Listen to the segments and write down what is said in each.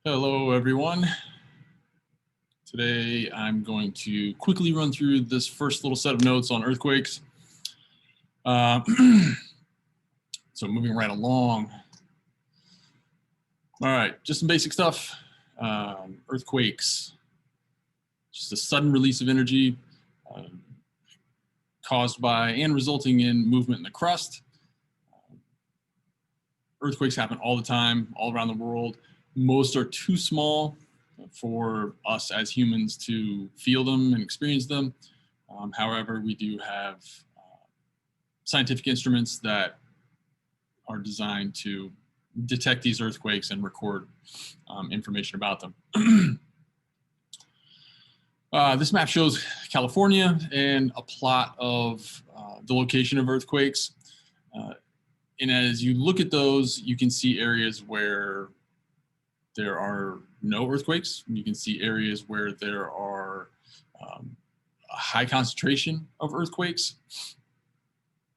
Hello, everyone. Today, I'm going to quickly run through this first little set of notes on earthquakes. Uh, so moving right along. All right, just some basic stuff. Earthquakes, just a sudden release of energy um, caused by and resulting in movement in the crust. Earthquakes happen all the time, all around the world. Most are too small for us as humans to feel them and experience them. However, we do have scientific instruments that are designed to detect these earthquakes and record information about them. This map shows California and a plot of the location of earthquakes. And as you look at those, you can see areas where there are no earthquakes. You can see areas where there are a high concentration of earthquakes.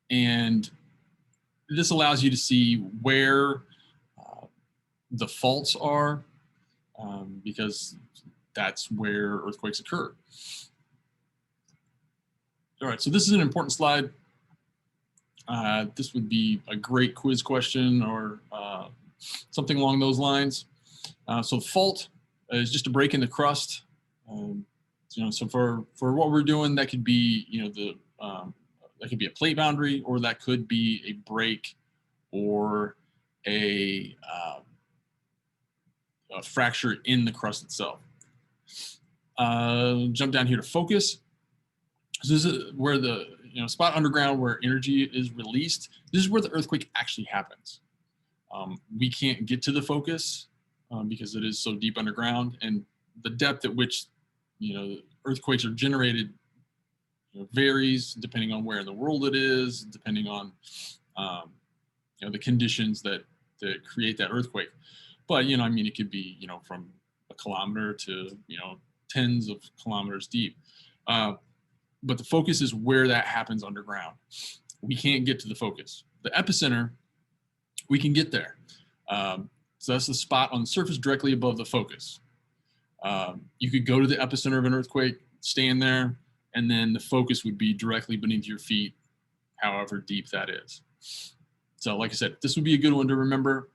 And this allows you to see where the faults are, because that's where earthquakes occur. All right, so this is an important slide. This would be a great quiz question or something along those lines. So fault is just a break in the crust. So for what we're doing, that could be that could be a plate boundary, or that could be a break or a fracture in the crust itself. Jump down here to focus. So this is where the spot underground where energy is released. This is where the earthquake actually happens. We can't get to the focus because it is so deep underground, and the depth at which earthquakes are generated varies depending on where in the world it is, depending on the conditions that create that earthquake. But it could be from a kilometer to tens of kilometers deep. But the focus is where that happens underground. We can't get to the focus. The epicenter, we can get there. So that's the spot on the surface directly above the focus. You could go to the epicenter of an earthquake, stand there, and then the focus would be directly beneath your feet, however deep that is. So like I said, this would be a good one to remember.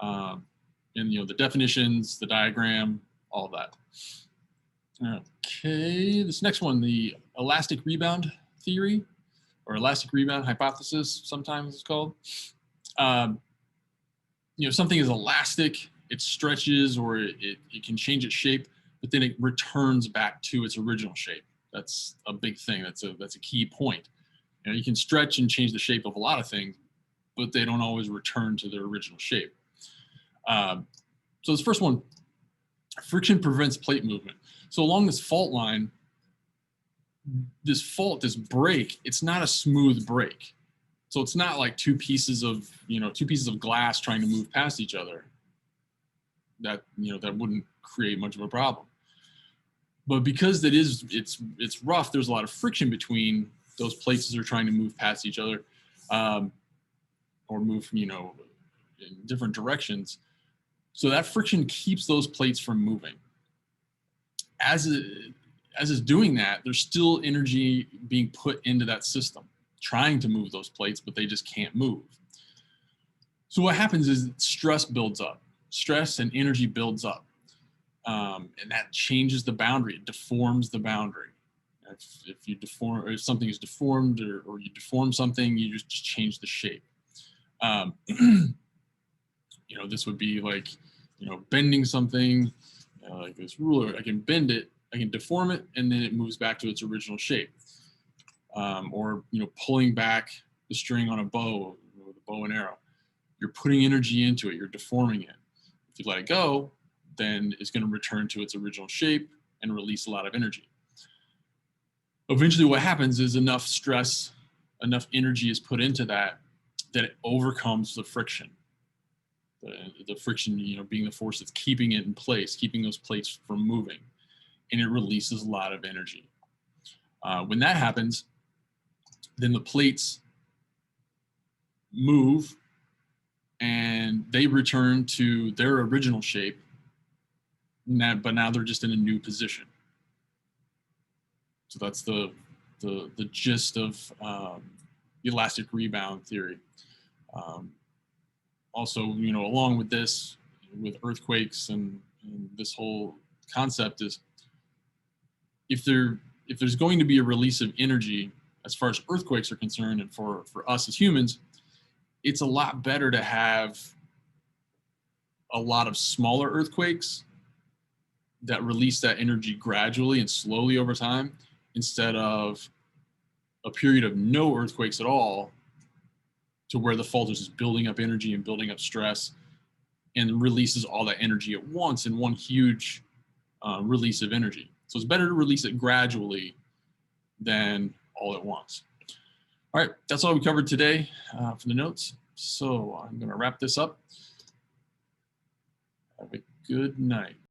And the definitions, the diagram, all of that. Okay, this next one, the elastic rebound theory, or elastic rebound hypothesis, sometimes it's called. Something is elastic, it stretches, or it can change its shape, but then it returns back to its original shape. That's a big thing. That's a key point. You can stretch and change the shape of a lot of things, but they don't always return to their original shape. So this first one, friction prevents plate movement. So along this fault line, this break, it's not a smooth break. So it's not like two pieces of glass trying to move past each other. That wouldn't create much of a problem. But because it's rough, there's a lot of friction between those plates that are trying to move past each other, or move in different directions. So that friction keeps those plates from moving. As it's doing that, there's still energy being put into that system, trying to move those plates, but they just can't move. So what happens is stress builds up. Stress and energy builds up. And that changes the boundary. It deforms the boundary. If something is deformed, or you deform something, you just change the shape. This would be like, bending something, like this ruler. I can bend it, I can deform it, and then it moves back to its original shape. Or pulling back the string on a bow, with a bow and arrow. You're putting energy into it, you're deforming it. If you let it go, then it's going to return to its original shape and release a lot of energy. Eventually what happens is enough stress, enough energy is put into that it overcomes the friction. The friction, being the force that's keeping it in place, keeping those plates from moving, and it releases a lot of energy. When that happens, then the plates move and they return to their original shape, but now they're just in a new position. So that's the gist of the elastic rebound theory. Also, along with this, with earthquakes and this whole concept is if there's going to be a release of energy as far as earthquakes are concerned, and for us as humans, it's a lot better to have a lot of smaller earthquakes that release that energy gradually and slowly over time, instead of a period of no earthquakes at all, to where the fault is just building up energy and building up stress and releases all that energy at once in one huge release of energy. So it's better to release it gradually than all at once. All right, that's all we covered today for the notes. So I'm going to wrap this up. Have a good night.